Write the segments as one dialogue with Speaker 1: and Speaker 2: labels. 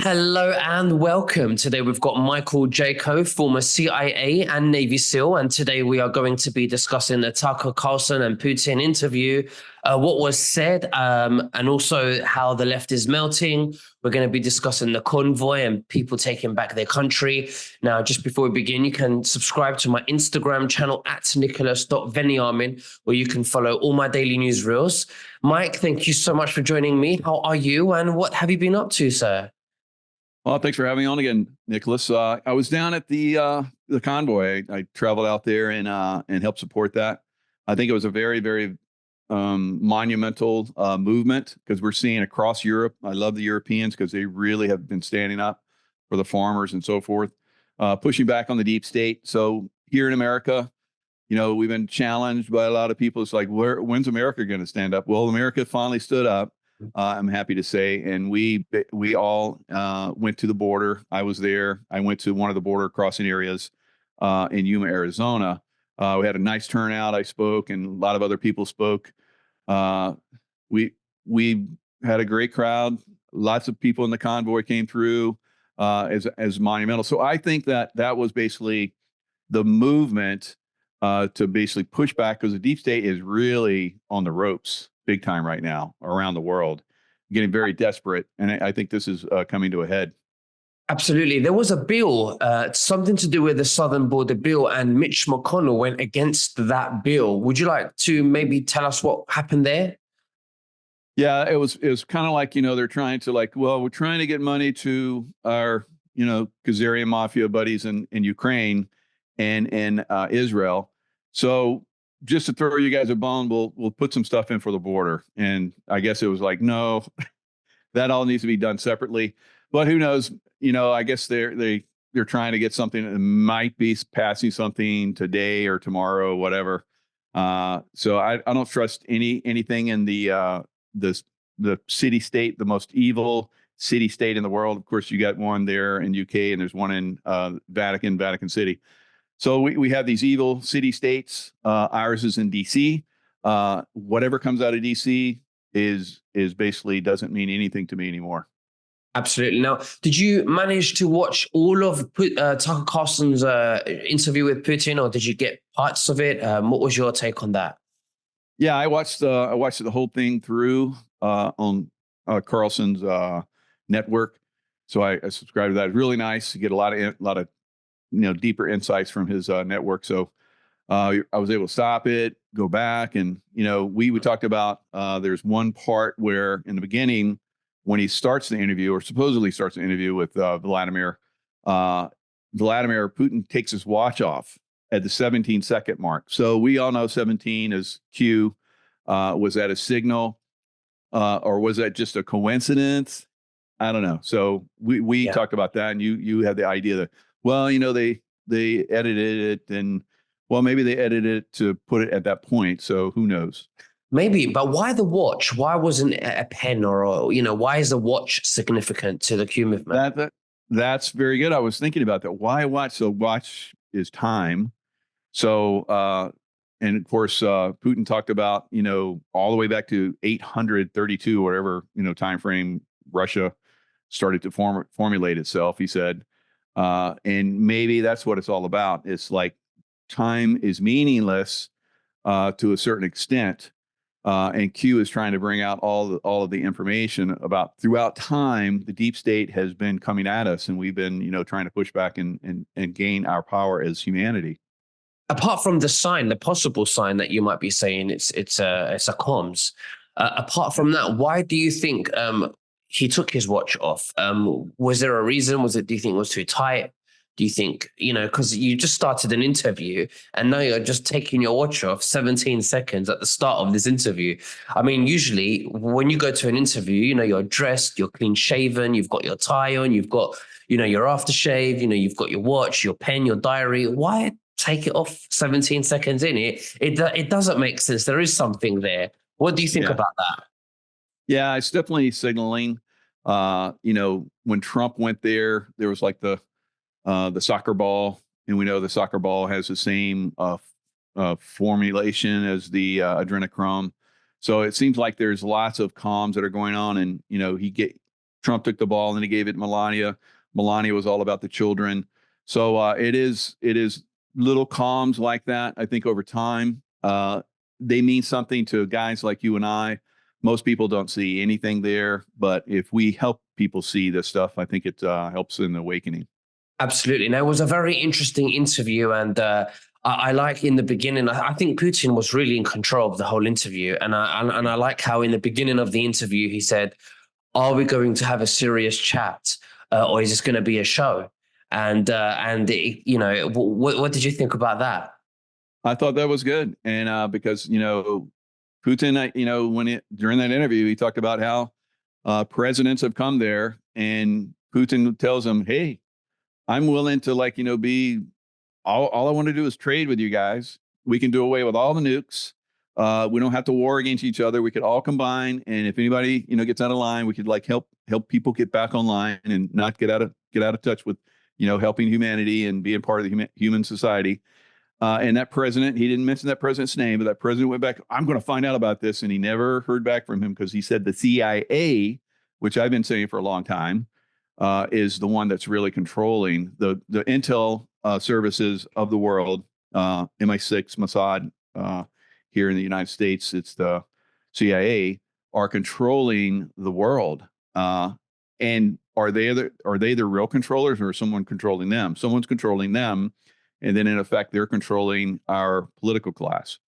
Speaker 1: Hello and welcome. Today we've got Michael Jaco, former CIA and Navy SEAL, and today we are going to be discussing the Tucker Carlson and Putin interview, what was said, and also how the left is melting. We're going to be discussing the convoy and people taking back their country. Now, just before we begin, you can subscribe to my Instagram channel at nicholas.veniamin, where you can follow all my daily news reels. Mike, thank you so much for joining me. How are you and what have you been up to, sir?
Speaker 2: Well, thanks for having me on again, Nicholas. I was down at the convoy. I traveled out there and helped support that. I think it was a very, very monumental movement because we're seeing across Europe. I love the Europeans because they really have been standing up for the farmers and so forth, pushing back on the deep state. So here in America, we've been challenged by a lot of people. It's like, when's America going to stand up? Well, America finally stood up. I'm happy to say, and we all went to the border. I was there. I went to one of the border crossing areas in Yuma, Arizona. We had a nice turnout. I spoke, and a lot of other people spoke. We had a great crowd. Lots of people in the convoy came through as monumental. So I think that was basically the movement to basically push back because the deep state is really on the ropes big time right now around the world, getting very desperate. And I think this is coming to a head.
Speaker 1: Absolutely. There was a bill, something to do with the Southern Border Bill, and Mitch McConnell went against that bill. Would you like to maybe tell us what happened there?
Speaker 2: Yeah, it was kind of like, they're trying to we're trying to get money to our, Khazarian mafia buddies in Ukraine and in Israel. So just to throw you guys a bone, we'll put some stuff in for the border. And I guess it was like, no, that all needs to be done separately. But who knows? I guess they're trying to get something that might be passing something today or tomorrow, whatever. So I don't trust anything in the city state, the most evil city state in the world. Of course, you got one there in UK, and there's one in Vatican City. So we have these evil city states. Ours is in DC. Whatever comes out of DC is basically doesn't mean anything to me anymore.
Speaker 1: Absolutely. Now, did you manage to watch all of Tucker Carlson's interview with Putin, or did you get parts of it? What was your take on that?
Speaker 2: Yeah, I watched the whole thing through on Carlson's network. So I subscribed to that. Really nice. You get a lot of deeper insights from his network. So I was able to stop it, go back, and we talked about there's one part where in the beginning when he starts the interview or supposedly starts the interview with Vladimir Putin takes his watch off at the 17-second mark. So we all know 17 is Q. Was that a signal or was that just a coincidence? I don't know. So we talked about that, and you had the idea that, well, they edited it, and well, maybe they edited it to put it at that point. So who knows?
Speaker 1: Maybe, but why the watch? Why wasn't it a pen why is the watch significant to the Q movement?
Speaker 2: That's very good. I was thinking about that. Why watch? So watch is time. So, and of course, Putin talked about, all the way back to 832, whatever, time frame Russia started to formulate itself, he said. And maybe that's what it's all about. It's like time is meaningless to a certain extent. And Q is trying to bring out all of the information about throughout time, the deep state has been coming at us, and we've been, trying to push back and gain our power as humanity.
Speaker 1: Apart from the sign, the possible sign that you might be saying it's a comms. Apart from that, why do you think he took his watch off? Was there a reason? Do you think it was too tight? Do you think, because you just started an interview and now you're just taking your watch off 17 seconds at the start of this interview? I mean, usually when you go to an interview, you're dressed, you're clean shaven, you've got your tie on, you've got, your aftershave, you've got your watch, your pen, your diary. Why take it off 17 seconds in? It doesn't make sense. There is something there. What do you think about that?
Speaker 2: Yeah, it's definitely signaling. When Trump went there was like the soccer ball, and we know the soccer ball has the same formulation as the adrenochrome. So it seems like there's lots of comms that are going on, and Trump took the ball and he gave it to Melania. Melania was all about the children. So it is little calms like that. I think over time, they mean something to guys like you and I. Most people don't see anything there, but if we help people see this stuff, I think it helps in the awakening.
Speaker 1: Absolutely. Now, it was a very interesting interview, and I like in the beginning. I think Putin was really in control of the whole interview, and I like how in the beginning of the interview he said, "Are we going to have a serious chat, or is this going to be a show?" And what did you think about that?
Speaker 2: I thought that was good, and because Putin, when during that interview, he talked about how presidents have come there, and Putin tells him, "Hey, I'm willing to be all I want to do is trade with you guys. We can do away with all the nukes. We don't have to war against each other. We could all combine, and if anybody gets out of line, we could help people get back online and not get out of touch with helping humanity and being part of the human society." And that president, he didn't mention that president's name, but that president went back, "I'm going to find out about this." And he never heard back from him because he said the CIA, which I've been saying for a long time, is the one that's really controlling the intel services of the world. MI6, Mossad, here in the United States, it's the CIA, are controlling the world. And are they the real controllers, or is someone controlling them? Someone's controlling them, and then in effect, they're controlling our political class.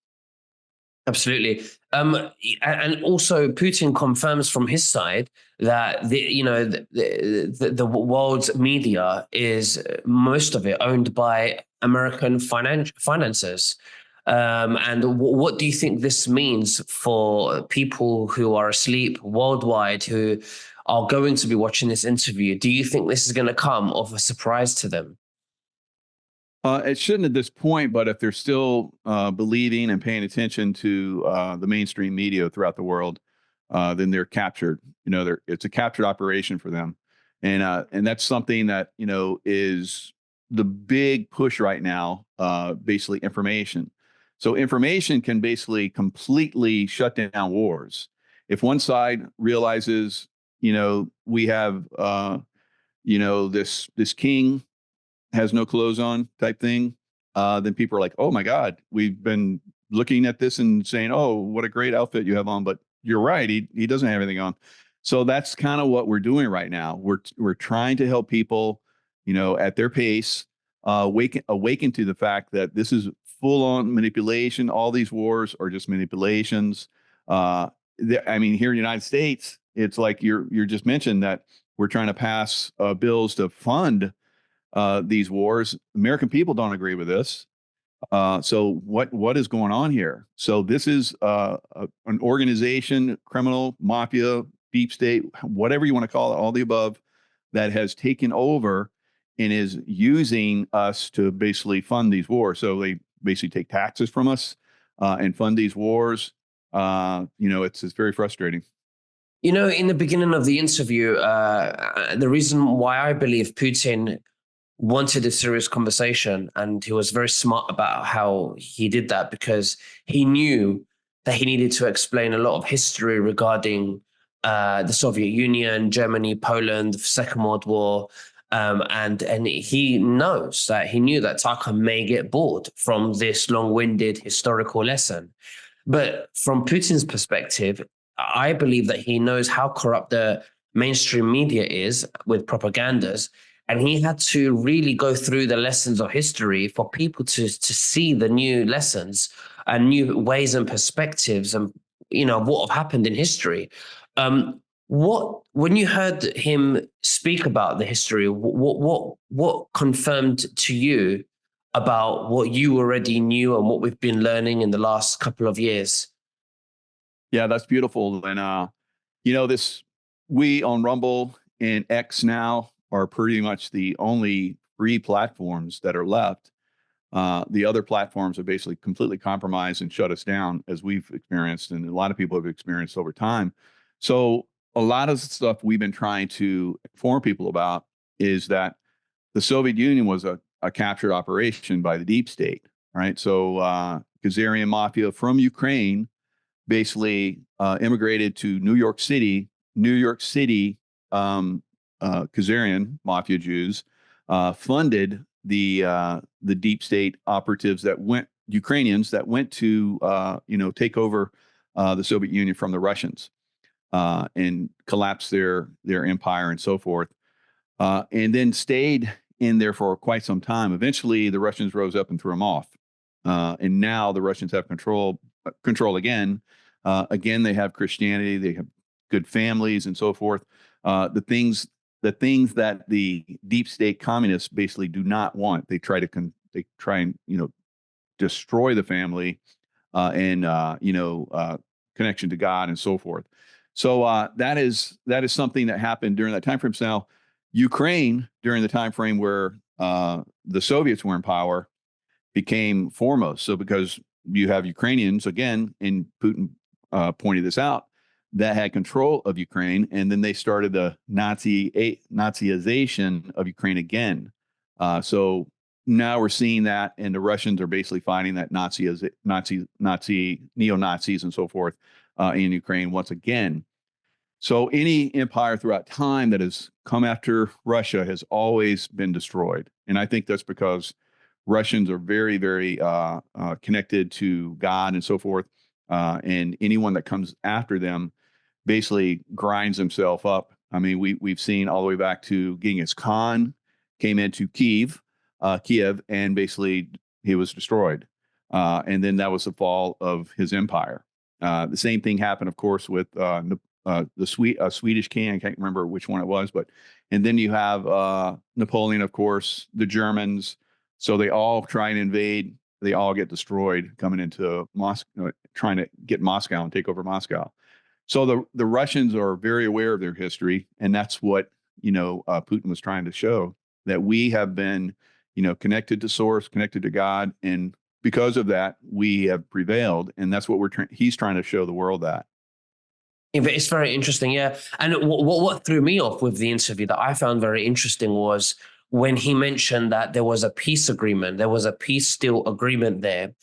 Speaker 1: Absolutely. And also Putin confirms from his side that the world's media is most of it owned by American financiers. And what do you think this means for people who are asleep worldwide who are going to be watching this interview? Do you think this is going to come of a surprise to them?
Speaker 2: It shouldn't at this point, but if they're still believing and paying attention to the mainstream media throughout the world, then they're captured. It's a captured operation for them, and that's something that is the big push right now. Basically, information. So information can basically completely shut down wars. If one side realizes, we have, this king has no clothes on type thing, then people are like, "Oh my God, we've been looking at this and saying, oh, what a great outfit you have on, but you're right, he doesn't have anything on." So that's kind of what we're doing right now. We're trying to help people, at their pace, awaken to the fact that this is full on manipulation. All these wars are just manipulations. I mean, here in the United States, it's like you're just mentioned that we're trying to pass bills to fund these wars. American people don't agree with this. So what is going on here? So this is an organization, criminal, mafia, deep state, whatever you want to call it, all the above, that has taken over and is using us to basically fund these wars. So they basically take taxes from us and fund these wars. It's very frustrating.
Speaker 1: In the beginning of the interview, the reason why I believe Putin wanted a serious conversation, and he was very smart about how he did that, because he knew that he needed to explain a lot of history regarding the Soviet Union, Germany, Poland, the Second World War. And he knew that Taka may get bored from this long-winded historical lesson. But from Putin's perspective, I believe that he knows how corrupt the mainstream media is with propagandas. And he had to really go through the lessons of history for people to see the new lessons and new ways and perspectives and what have happened in history. When you heard him speak about the history, what confirmed to you about what you already knew and what we've been learning in the last couple of years?
Speaker 2: Yeah, that's beautiful. And this we on Rumble and X now are pretty much the only free platforms that are left. The other platforms have basically completely compromised and shut us down, as we've experienced, and a lot of people have experienced over time. So a lot of the stuff we've been trying to inform people about is that the Soviet Union was a captured operation by the deep state, right? So Khazarian mafia from Ukraine basically immigrated to New York City. New York City Khazarian mafia Jews funded the deep state operatives that went Ukrainians that went to take over the Soviet Union from the Russians and collapse their empire and so forth, and then stayed in there for quite some time. Eventually, the Russians rose up and threw them off, and now the Russians have control again. Again, they have Christianity, they have good families and so forth. The things that the deep state communists basically do not want. They try and destroy the family and connection to God and so forth. So that is something that happened during that time frame. So now, Ukraine during the time frame where the Soviets were in power became foremost. So because you have Ukrainians again, and Putin pointed this out, that had control of Ukraine, and then they started the Naziization of Ukraine again. So now we're seeing that, and the Russians are basically fighting that Nazi neo Nazis and so forth in Ukraine once again. So any empire throughout time that has come after Russia has always been destroyed, and I think that's because Russians are very, very connected to God and so forth, and anyone that comes after them basically grinds himself up. I mean, we've seen all the way back to Genghis Khan came into Kiev, and basically he was destroyed. And then that was the fall of his empire. The same thing happened, of course, with the Swedish king. I can't remember which one it was, and then you have Napoleon, of course, the Germans. So they all try and invade. They all get destroyed coming into Moscow, trying to get Moscow and take over Moscow. So the Russians are very aware of their history, and that's what Putin was trying to show, that we have been connected to source, connected to God, and because of that, we have prevailed, and that's what he's trying to show the world that.
Speaker 1: It's very interesting, yeah. And what threw me off with the interview that I found very interesting was when he mentioned that there was a peace agreement, there was a peace deal agreement there.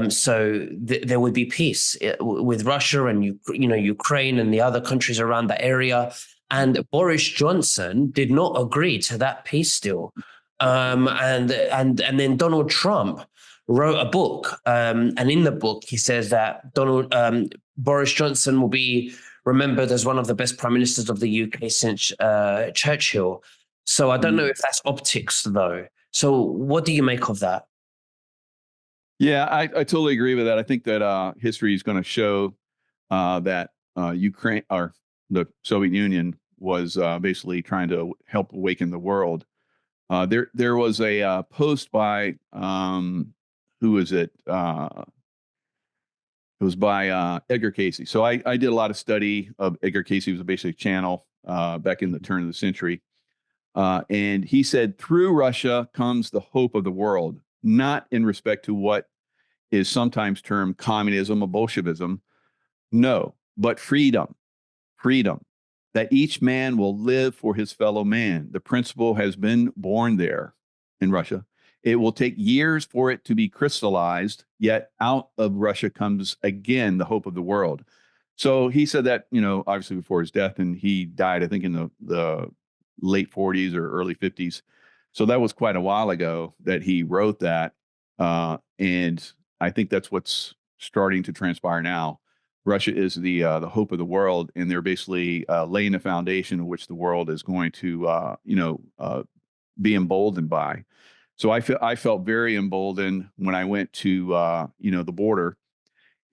Speaker 1: So there would be peace with Russia and Ukraine and the other countries around the area. And Boris Johnson did not agree to that peace deal. And then Donald Trump wrote a book, and in the book he says that Boris Johnson will be remembered as one of the best prime ministers of the UK since Churchill. So I don't know if that's optics, though. So what do you make of that?
Speaker 2: Yeah, I totally agree with that. I think that history is going to show that Ukraine, or the Soviet Union, was basically trying to help awaken the world. There was a post by who is it? It was by Edgar Casey. So I did a lot of study of Edgar Casey. It was basically a channel back in the turn of the century. And he said, through Russia comes the hope of the world, not in respect to what is sometimes termed communism or Bolshevism. No, but freedom, that each man will live for his fellow man. The principle has been born there in Russia. It will take years for it to be crystallized, yet out of Russia comes again the hope of the world. So he said that, obviously before his death, and he died, I think, in the late 40s or early 50s. So that was quite a while ago that he wrote that. And I think that's what's starting to transpire now. Russia is the hope of the world, and they're basically laying a foundation in which the world is going to be emboldened by. So I felt very emboldened when I went to the border,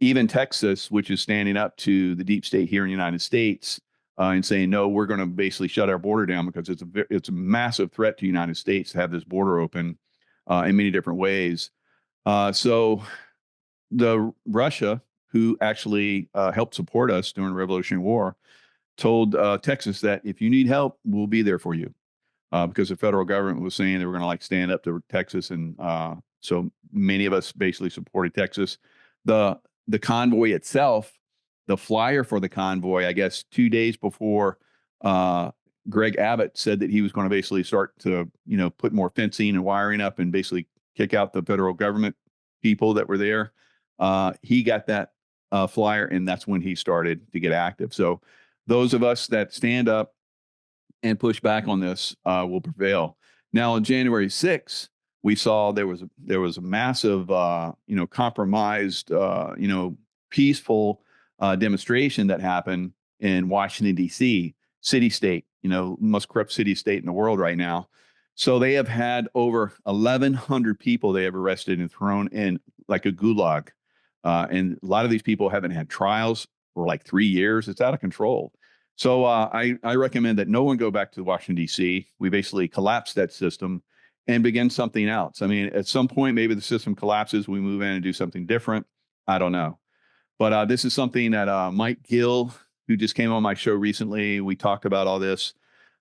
Speaker 2: even Texas, which is standing up to the deep state here in the United States and saying, no, we're going to basically shut our border down because it's a massive threat to the United States to have this border open in many different ways. So the Russia, who actually helped support us during the Revolutionary War, told Texas that if you need help, we'll be there for you. Because the federal government was saying they were going to stand up to Texas, and so many of us basically supported Texas. The convoy itself, the flyer for the convoy, I guess 2 days before Greg Abbott said that he was going to basically start to put more fencing and wiring up and basically kick out the federal government people that were there. He got that flyer, and that's when he started to get active. So those of us that stand up and push back on this will prevail. Now, on January 6th, we saw there was a massive, compromised, peaceful demonstration that happened in Washington, D.C., city state, most corrupt city state in the world right now. So they have had over 1,100 people they have arrested and thrown in like a gulag. And a lot of these people haven't had trials for like 3 years. It's out of control. So I recommend that no one go back to Washington, D.C. We basically collapse that system and begin something else. I mean, at some point, maybe the system collapses. We move in and do something different. I don't know. But this is something that Mike Gill, who just came on my show recently, we talked about all this.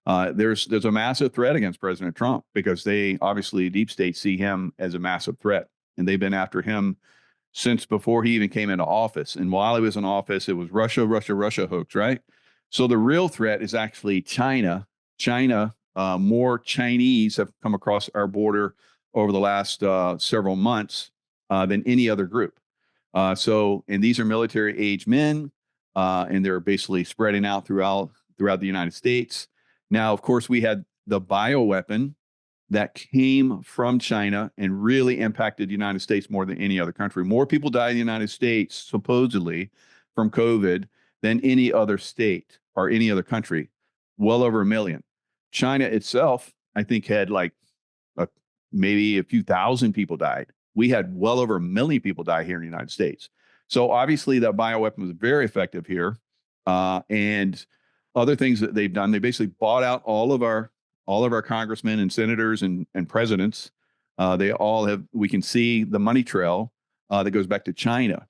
Speaker 2: There's a massive threat against President Trump because they obviously, deep state, see him as a massive threat. And they've been after him since before he even came into office. And while he was in office, it was Russia, Russia, Russia hoax, right? So the real threat is actually China. More Chinese have come across our border over the last several months than any other group. And these are military-age men, and they're basically spreading out throughout the United States. Now, of course, we had the bioweapon that came from China and really impacted the United States more than any other country. More people died in the United States, supposedly, from COVID than any other state or any other country, well over 1 million. China itself, I think, had like maybe a few thousand people died. We had well over 1 million people die here in the United States. So obviously that bioweapon was very effective here. And other things that they've done, they basically bought out all of our congressmen and senators and presidents. They all have, we can see the money trail that goes back to China.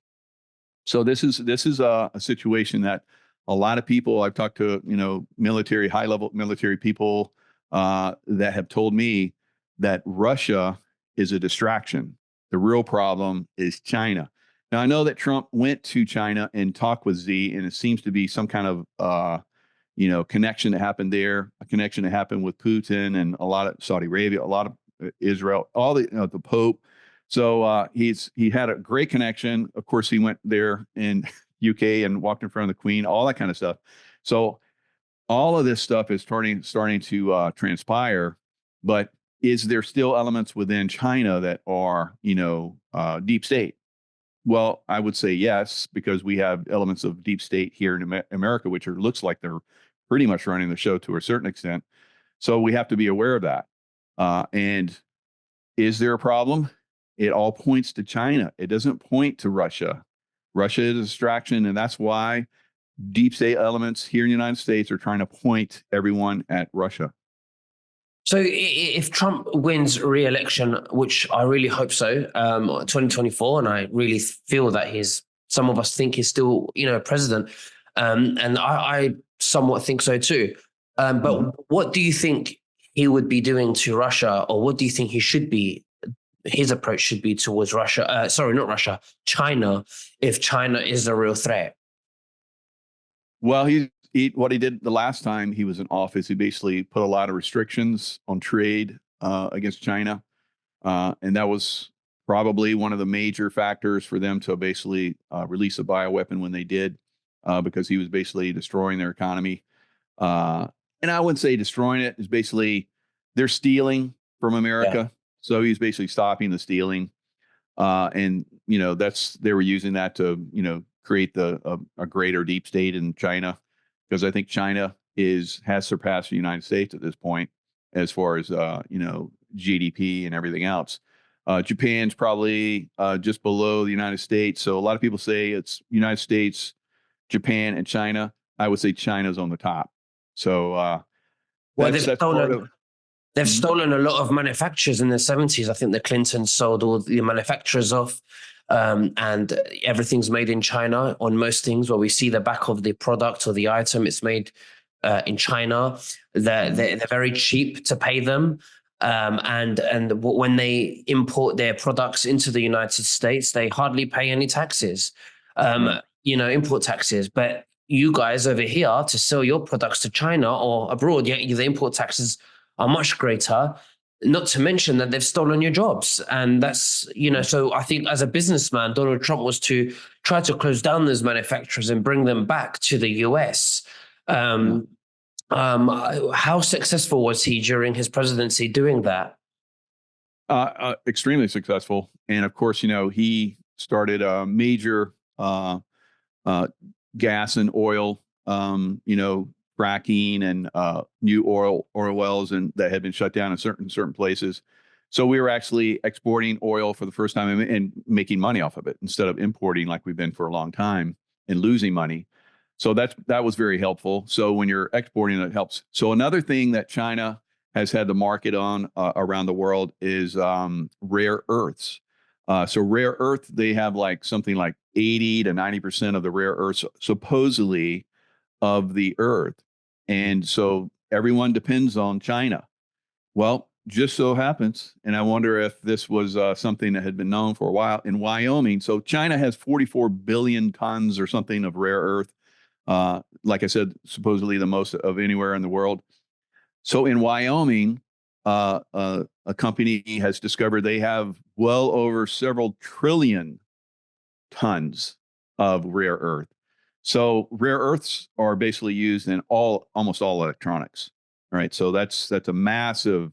Speaker 2: So this is a situation that a lot of people I've talked to, high level military people that have told me that Russia is a distraction. The real problem is China. Now, I know that Trump went to China and talked with Xi, and it seems to be some kind of connection that happened there, a connection that happened with Putin and a lot of Saudi Arabia, a lot of Israel, all the Pope. So he had a great connection. Of course, he went there in UK and walked in front of the Queen, all that kind of stuff. So all of this stuff is starting to transpire. But is there still elements within China that are, deep state? Well, I would say yes, because we have elements of deep state here in America, which looks like they're pretty much running the show to a certain extent. So we have to be aware of that. And is there a problem? It all points to China. It doesn't point to Russia. Russia is a distraction, and that's why deep state elements here in the United States are trying to point everyone at Russia.
Speaker 1: So if Trump wins re-election, which I really hope so, 2024, and I really feel that some of us think he's still, president, and I somewhat think so too. But what do you think he would be doing to Russia, or what do you think his approach should be towards Russia? Sorry, not Russia, China, if China is a real threat?
Speaker 2: Well, what he did the last time he was in office, he basically put a lot of restrictions on trade against China. And that was probably one of the major factors for them to basically release a bioweapon when they did, because he was basically destroying their economy. And I wouldn't say destroying it, is basically they're stealing from America. Yeah. So he's basically stopping the stealing. And, they were using that to, create a greater deep state in China. Because I think China has surpassed the United States at this point as far as GDP and everything else. Japan's probably just below the United States. So a lot of people say it's United States, Japan, and China. I would say China's on the top. So
Speaker 1: they've stolen a lot of manufacturers in the 70s. I think the Clintons sold all the manufacturers off. And everything's made in China on most things. Where we see the back of the product or the item, it's made in China. They're very cheap to pay them, and when they import their products into the United States, they hardly pay any taxes, import taxes. But you guys over here, to sell your products to China or abroad, the import taxes are much greater. Not to mention that they've stolen your jobs. And that's, so I think as a businessman, Donald Trump was to try to close down those manufacturers and bring them back to the US. How successful was he during his presidency doing that?
Speaker 2: Extremely successful, and of course, he started a major uh, gas and oil, fracking and new oil wells, and that had been shut down in certain places. So we were actually exporting oil for the first time and making money off of it instead of importing like we've been for a long time and losing money. So that was very helpful. So when you're exporting, it helps. So another thing that China has had the market on around the world is rare earths. So rare earth, they have like something like 80 to 90% of the rare earths supposedly of the earth. And so everyone depends on China. Well, just so happens, and I wonder if this was something that had been known for a while in Wyoming. So China has 44 billion tons or something of rare earth. Like I said, supposedly the most of anywhere in the world. So in Wyoming, a company has discovered they have well over several trillion tons of rare earth. So rare earths are basically used in almost all electronics, right? So that's a massive,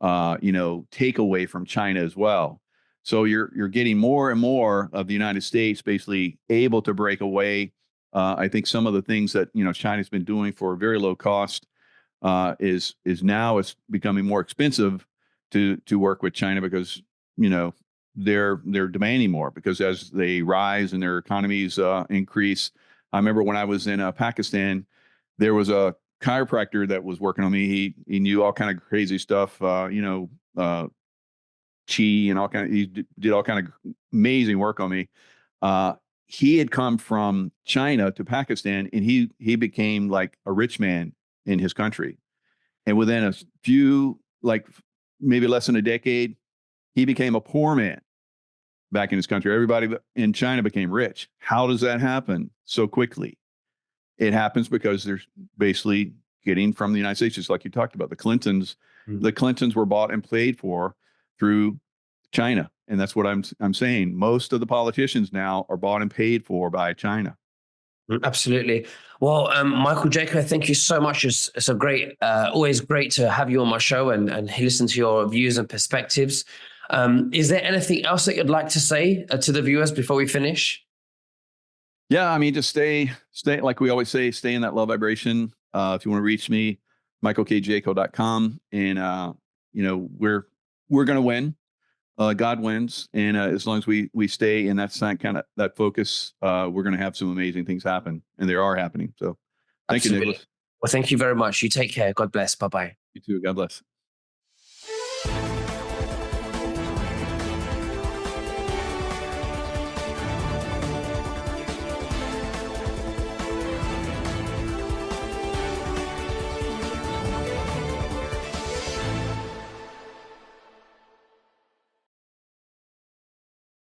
Speaker 2: takeaway from China as well. So you're getting more and more of the United States basically able to break away. I think some of the things that China's been doing for very low cost is now it's becoming more expensive to work with China because they're demanding more because as they rise and their economies increase. I remember when I was in Pakistan, there was a chiropractor that was working on me. He knew all kind of crazy stuff, chi and all kind of. He did all kind of amazing work on me. He had come from China to Pakistan, and he became like a rich man in his country. And within a few, like maybe less than a decade, he became a poor man back in his country. Everybody in China became rich. How does that happen so quickly? It happens because they're basically getting from the United States, just like you talked about. The Clintons,
Speaker 1: Mm.
Speaker 2: the Clintons were bought and paid for through China. And that's what I'm saying. Most of the politicians now are bought and paid for by China.
Speaker 1: Absolutely. Well, Michael Jaco, thank you so much. It's a great, always great to have you on my show and listen to your views and perspectives. Is there anything else that you'd like to say to the viewers before we finish?
Speaker 2: Yeah, I mean, just stay like we always say, stay in that low vibration. If you want to reach me, michaelkjaco.com. And we're gonna win. God wins, and as long as we stay in that kind of that focus, we're gonna have some amazing things happen, and they are happening. So thank you,
Speaker 1: Absolutely.
Speaker 2: Nicholas.
Speaker 1: Well, thank you very much. You take care. God bless. Bye bye.
Speaker 2: You too. God bless.